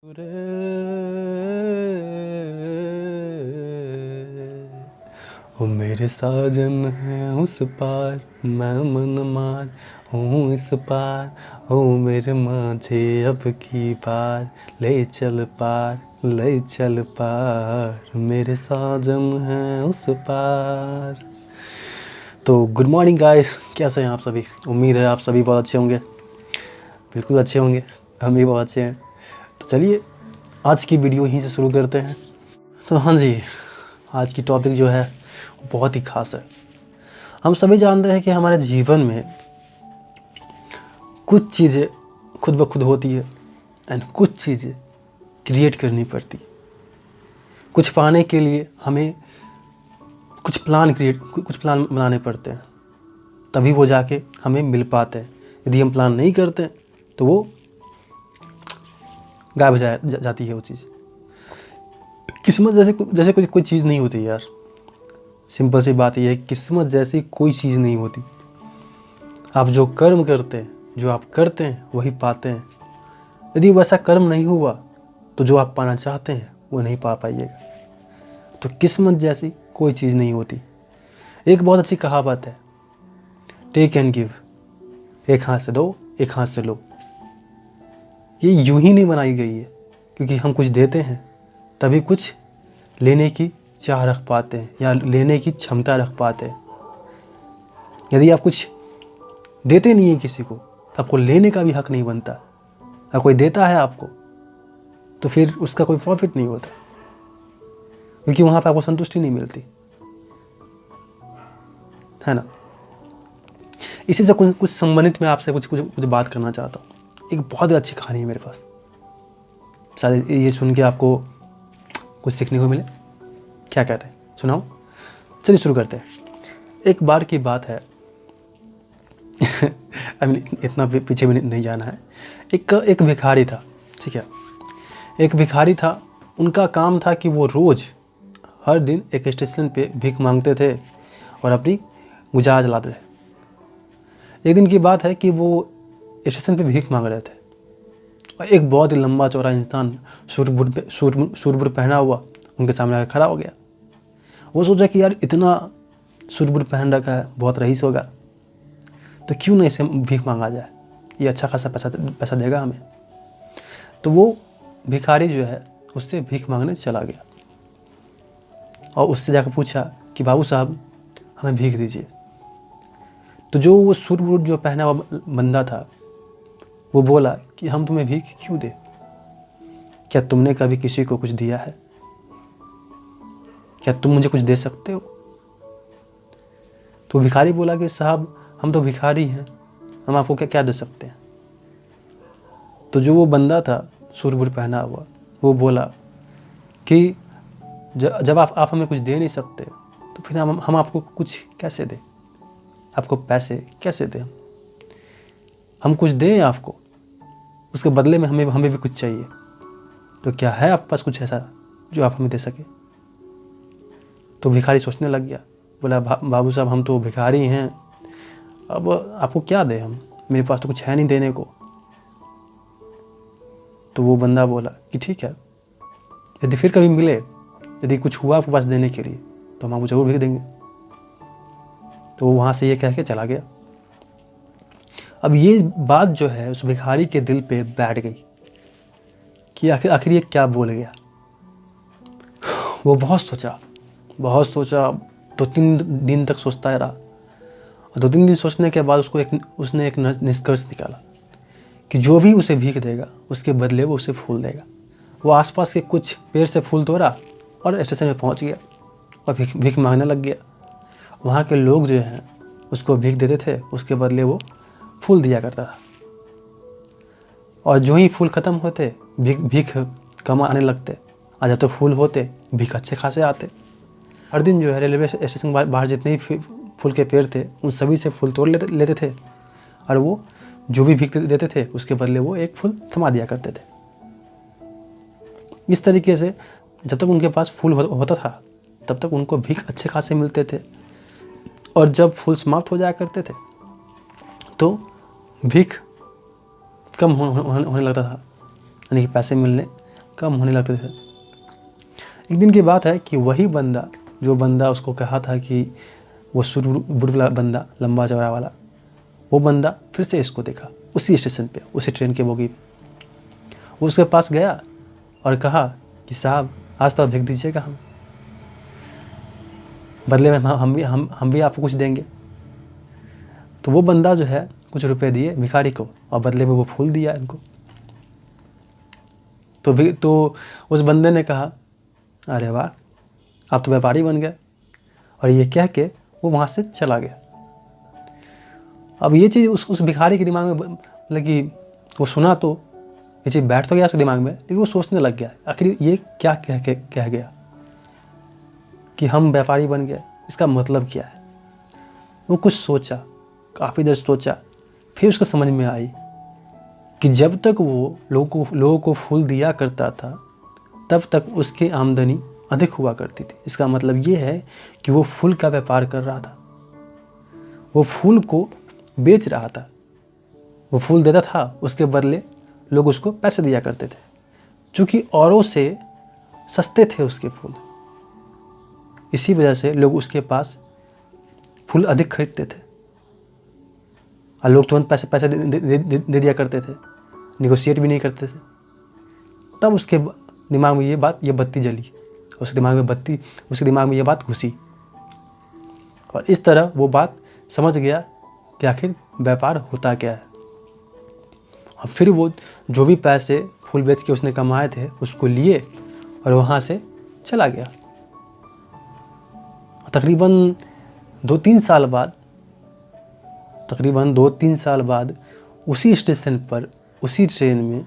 ओ मेरे साजन है उस पार, मैं मन मार हूँ इस पार। ओ मेरे माझे अब की बार, ले चल पार ले चल पार, मेरे साजन है उस पार। तो गुड मॉर्निंग गाइस, कैसे हैं आप सभी? उम्मीद है आप सभी बहुत अच्छे होंगे। बिल्कुल अच्छे होंगे, हम भी बहुत अच्छे हैं। तो चलिए आज की वीडियो यहीं से शुरू करते हैं। तो हाँ जी, आज की टॉपिक जो है बहुत ही ख़ास है। हम सभी जानते हैं कि हमारे जीवन में कुछ चीज़ें खुद ब खुद होती है एंड कुछ चीज़ें क्रिएट करनी पड़ती। कुछ पाने के लिए हमें कुछ प्लान बनाने पड़ते हैं, तभी वो जाके हमें मिल पाते हैं। यदि हम प्लान नहीं करते तो वो गायब हो जाती है वो चीज़। किस्मत जैसे कोई चीज़ नहीं होती यार। सिंपल सी बात यह है, किस्मत जैसी कोई चीज़ नहीं होती। आप जो कर्म करते हैं, जो आप करते हैं वही पाते हैं। यदि वैसा कर्म नहीं हुआ तो जो आप पाना चाहते हैं वो नहीं पा पाइएगा। तो किस्मत जैसी कोई चीज़ नहीं होती। एक बहुत अच्छी कहावत है, टेक एंड गिव, एक हाथ से दो एक हाथ से लो। ये यूं ही नहीं बनाई गई है, क्योंकि हम कुछ देते हैं तभी कुछ लेने की चाह रख पाते हैं या लेने की क्षमता रख पाते हैं। यदि आप कुछ देते नहीं है किसी को तो आपको लेने का भी हक नहीं बनता। अगर कोई देता है आपको तो फिर उसका कोई प्रॉफिट नहीं होता, क्योंकि वहाँ पर आपको संतुष्टि नहीं मिलती है ना। इसी से कुछ संबंधित मैं आपसे कुछ बात करना चाहता हूँ। एक बहुत ही अच्छी कहानी है मेरे पास, शायद ये सुन के आपको कुछ सीखने को मिले। क्या कहते हैं, सुनाओ? चलिए शुरू करते हैं। एक बार की बात है इतना पीछे भी नहीं जाना है। एक भिखारी था, ठीक है। एक भिखारी था, उनका काम था कि वो रोज़ हर दिन एक स्टेशन पे भीख मांगते थे और अपनी गुजारा चलाते थे। एक दिन की बात है कि वो स्टेशन पे भीख मांग रहे थे और एक बहुत ही लंबा चौड़ा इंसान सूट पहना हुआ उनके सामने आकर खड़ा हो गया। वो सोचा कि यार इतना सूट पहन रखा है, बहुत रईस होगा, तो क्यों ना इसे भीख मांगा जाए, ये अच्छा खासा पैसा देगा हमें। तो वो भिखारी जो है उससे भीख मांगने चला गया और उससे जाकर पूछा कि बाबू साहब हमें भीख दीजिए। तो जो वो सूट जो पहना हुआ बंदा था वो बोला कि हम तुम्हें भीख क्यों दे, क्या तुमने कभी किसी को कुछ दिया है? क्या तुम मुझे कुछ दे सकते हो? तो भिखारी बोला कि साहब हम तो भिखारी हैं, हम आपको क्या दे सकते हैं। तो जो वो बंदा था सूट पहना हुआ वो बोला कि जब आप हमें कुछ दे नहीं सकते तो फिर हम आपको कुछ कैसे दें, आपको पैसे कैसे दें? हम कुछ दें आपको, उसके बदले में हमें भी कुछ चाहिए। तो क्या है आपके पास कुछ ऐसा जो आप हमें दे सके? तो भिखारी सोचने लग गया, बोला बाबू साहब हम तो भिखारी हैं, अब आपको क्या दें हम, मेरे पास तो कुछ है नहीं देने को। तो वो बंदा बोला कि ठीक है, यदि फिर कभी मिले, यदि कुछ हुआ आपके पास देने के लिए तो हम आपको ज़रूर भीख देंगे। तो वो वहाँ से ये कह के चला गया। अब ये बात जो है उस भिखारी के दिल पे बैठ गई कि आखिर ये क्या बोल गया। वो बहुत सोचा, 2-3 दिन तक सोचता रहा और 2-3 दिन सोचने के बाद उसने एक निष्कर्ष निकाला कि जो भी उसे भीख देगा उसके बदले वो उसे फूल देगा। वो आसपास के कुछ पेड़ से फूल तोड़ा और स्टेशन में पहुंच गया और भीख मांगने लग गया। वहाँ के लोग जो हैं उसको भीख देते थे, उसके बदले वो फूल दिया करता था। और जो ही फूल ख़त्म होते भीख कम आने लगते, और जब तो फूल होते भीख अच्छे खासे आते। हर दिन जो है रेलवे स्टेशन बाहर जितने ही फूल के पेड़ थे उन सभी से फूल तोड़ लेते थे और वो जो भी भीख देते थे उसके बदले वो एक फूल थमा दिया करते थे। इस तरीके से जब तक उनके पास फूल होता था तब तक उनको भीख अच्छे खासे मिलते थे, और जब फूल समाप्त हो जाया करते थे तो भीख कम होने लगता था, यानी कि पैसे मिलने कम होने लगते थे। एक दिन की बात है कि वही बंदा, जो बंदा उसको कहा था कि वो सूट वाला बंदा, लंबा चौड़ा वाला, वो बंदा फिर से इसको देखा उसी स्टेशन पे, उसी ट्रेन के बोगी पे। वो उसके पास गया और कहा कि साहब आज तो आप भेज दीजिएगा, हम बदले में हम भी आपको कुछ देंगे। तो वो बंदा जो है कुछ रुपए दिए भिखारी को और बदले में वो फूल दिया इनको। तो उस बंदे ने कहा अरे वाह, आप तो व्यापारी बन गए, और ये कह के वो वहाँ से चला गया। अब ये चीज़ उस भिखारी के दिमाग में मतलब कि वो सुना तो ये चीज़ बैठ तो गया उसके दिमाग में, लेकिन वो सोचने लग गया आखिर ये क्या कह गया कि हम व्यापारी बन गए, इसका मतलब क्या है। वो कुछ सोचा, काफ़ी देर सोचा, फिर उसको समझ में आई कि जब तक वो लोगों को फूल दिया करता था तब तक उसकी आमदनी अधिक हुआ करती थी। इसका मतलब ये है कि वो फूल का व्यापार कर रहा था, वो फूल को बेच रहा था। वो फूल देता था, उसके बदले लोग उसको पैसे दिया करते थे, क्योंकि औरों से सस्ते थे उसके फूल। इसी वजह से लोग उसके पास फूल अधिक खरीदते थे और लोग तुरंत पैसे दे दिया करते थे, निगोशिएट भी नहीं करते थे। तब उसके दिमाग में ये बत्ती जली, उसके दिमाग में ये बात घुसी, और इस तरह वो बात समझ गया कि आखिर व्यापार होता क्या है। और फिर वो जो भी पैसे फूल बेच के उसने कमाए थे उसको लिए और वहाँ से चला गया। तकरीबन 2-3 साल बाद उसी स्टेशन पर, उसी ट्रेन में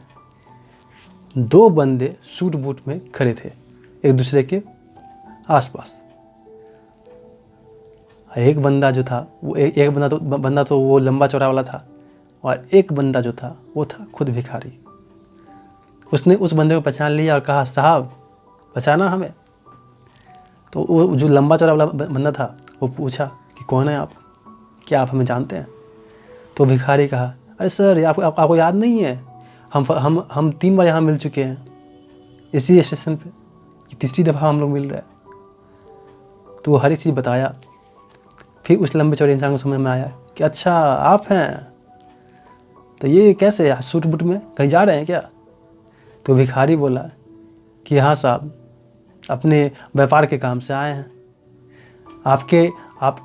2 बंदे सूट बूट में खड़े थे एक दूसरे के आसपास। एक बंदा जो था वो एक बंदा तो वो लंबा चौड़ा वाला था, और एक बंदा जो था वो था खुद भिखारी। उसने उस बंदे को पहचान लिया और कहा साहब पहचाना हमें? तो वो जो लंबा चौड़ा वाला बंदा था वो पूछा कि कौन है आप, क्या आप हमें जानते हैं? तो भिखारी कहा अरे सर आपको याद नहीं है, हम 3 बार यहाँ मिल चुके हैं इसी स्टेशन पे, तीसरी दफ़ा हम लोग मिल रहे हैं। तो वो हर एक चीज़ बताया। फिर उस लंबे चौड़े इंसान को समझ में आया कि अच्छा आप हैं, तो ये कैसे सूट बूट में कहीं जा रहे हैं क्या? तो भिखारी बोला कि हाँ साहब, अपने व्यापार के काम से आए हैं।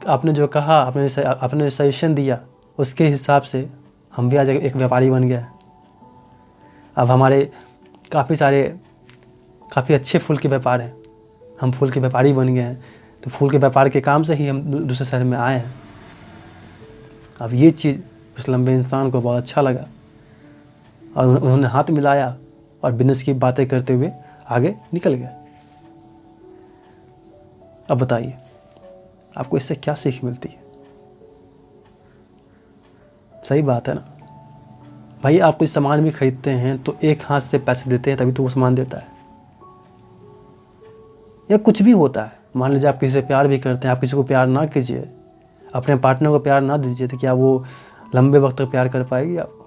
आपने जो कहा, आपने सजेशन दिया, उसके हिसाब से हम भी आज एक व्यापारी बन गए। अब हमारे काफ़ी अच्छे फूल के व्यापार हैं, हम फूल के व्यापारी बन गए हैं। तो फूल के व्यापार के काम से ही हम दूसरे शहर में आए हैं। अब ये चीज़ उस लंबे इंसान को बहुत अच्छा लगा और उन्होंने हाथ मिलाया और बिजनेस की बातें करते हुए आगे निकल गए। अब बताइए आपको इससे क्या सीख मिलती है? सही बात है ना भाई, आप कोई सामान भी खरीदते हैं तो एक हाथ से पैसे देते हैं तभी तो वो सामान देता है। या कुछ भी होता है, मान लीजिए आप किसी से प्यार भी करते हैं, आप किसी को प्यार ना कीजिए, अपने पार्टनर को प्यार ना दीजिए, तो क्या वो लंबे वक्त तक प्यार कर पाएगी आपको,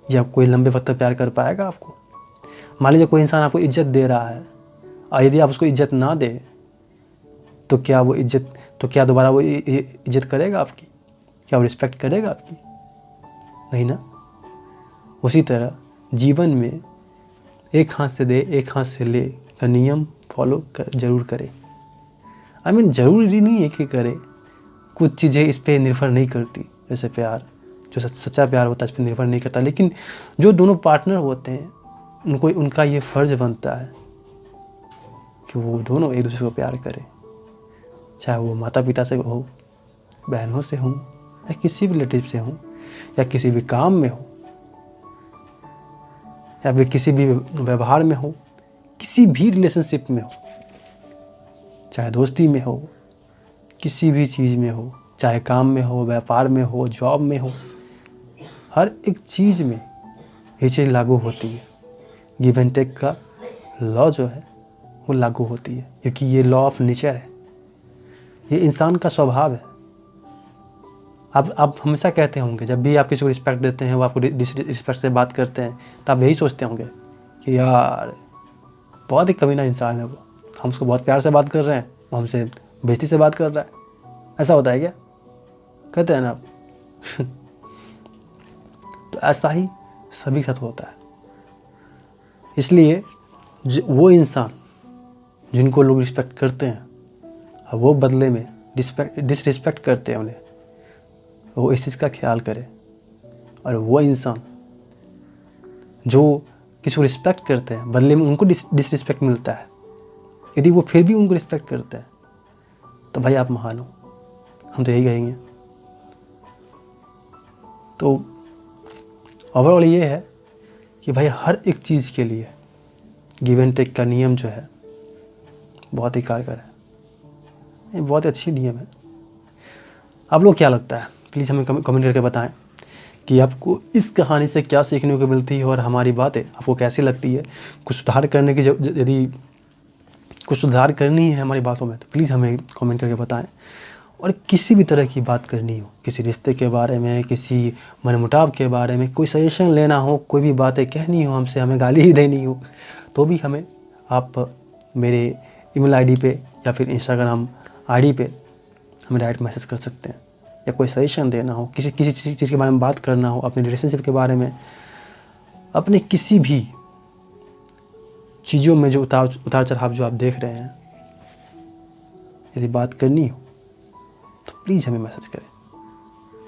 या कोई लंबे वक्त तक प्यार कर पाएगा आपको? मान लीजिए कोई इंसान आपको इज्जत दे रहा है और यदि आप उसको इज्जत ना दे तो क्या दोबारा वो इज्जत करेगा आपकी? क्या वो रिस्पेक्ट करेगा आपकी? नहीं ना। उसी तरह जीवन में एक हाथ से दे एक हाथ से ले का नियम फॉलो जरूर करें। ज़रूरी नहीं है कि करे, कुछ चीज़ें इस पर निर्भर नहीं करती, जैसे प्यार, जो सच्चा प्यार होता है इस पर निर्भर नहीं करता। लेकिन जो दोनों पार्टनर होते हैं उनका ये फ़र्ज़ बनता है कि वो दोनों एक दूसरे को प्यार करें, चाहे वो माता पिता से हो, बहनों से हो, या किसी भी रिलेटिव से हो, या किसी भी काम में हो, या फिर किसी भी व्यवहार में हो, किसी भी रिलेशनशिप में हो, चाहे दोस्ती में हो, किसी भी चीज़ में हो, चाहे काम में हो, व्यापार में हो, जॉब में हो, हर एक चीज़ में ये चीज़ लागू होती है। गिव एंड टेक का लॉ जो है वो लागू होती है, क्योंकि ये लॉ ऑफ नेचर है, ये इंसान का स्वभाव है। आप हमेशा कहते होंगे जब भी आप किसी को रिस्पेक्ट देते हैं, वो आपको डिसरिस्पेक्ट से बात करते हैं, तो आप यही सोचते होंगे कि यार बहुत ही कमीना इंसान है वो। हम उसको बहुत प्यार से बात कर रहे हैं, वो हमसे बेइज्जती से बात कर रहा है। ऐसा होता है क्या? कहते हैं ना आप। तो ऐसा ही सभी के साथ होता है। इसलिए वो इंसान जिनको लोग रिस्पेक्ट करते हैं और वो बदले में डिसरिस्पेक्ट करते हैं उन्हें, वो इस चीज़ का ख्याल करे। और वो इंसान जो किसी को रिस्पेक्ट करते हैं बदले में उनको डिसरिस्पेक्ट मिलता है, यदि वो फिर भी उनको रिस्पेक्ट करते हैं तो भाई आप महान हो, हम तो यही कहेंगे। तो ओवरऑल ये है कि भाई हर एक चीज़ के लिए गिव एंड टेक का नियम जो है बहुत ही कारगर है, ये बहुत ही अच्छी नियम है। आप लोग क्या लगता है, प्लीज़ हमें कमेंट करके बताएं कि आपको इस कहानी से क्या सीखने को मिलती है और हमारी बातें आपको कैसी लगती है। कुछ सुधार करने की यदि कुछ सुधार करनी है हमारी बातों में तो प्लीज़ हमें कमेंट करके बताएं। और किसी भी तरह की बात करनी हो, किसी रिश्ते के बारे में, किसी मनमुटाव के बारे में, कोई सजेशन लेना हो, कोई भी बातें कहनी हो हमसे, हमें गाली ही देनी हो, तो भी हमें आप मेरे ईमेल आईडी पे या फिर इंस्टाग्राम आईडी पे हमें डायरेक्ट मैसेज कर सकते हैं। या कोई सजेशन देना हो, किसी चीज़ के बारे में बात करना हो, अपने रिलेशनशिप के बारे में, अपने किसी भी चीज़ों में जो उतार चढ़ाव जो आप देख रहे हैं, यदि बात करनी हो तो प्लीज़ हमें मैसेज करें।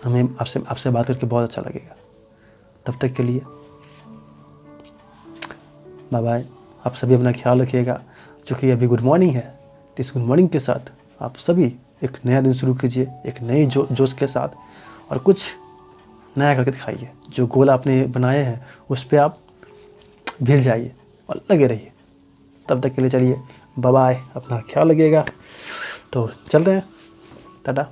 हमें आपसे बात करके बहुत अच्छा लगेगा। तब तक के लिए बाय बाय। आप सभी अपना ख्याल रखिएगा। चूँकि अभी गुड मॉर्निंग है तो इस गुड मॉर्निंग के साथ आप सभी एक नया दिन शुरू कीजिए, एक नए जोश के साथ, और कुछ नया करके दिखाइए। जो गोल आपने बनाए हैं उस पर आप भिड़ जाइए और लगे रहिए। तब तक के लिए चलिए बाय बाय, अपना ख्याल रखिएगा। तो चल रहे हैं, टाटा।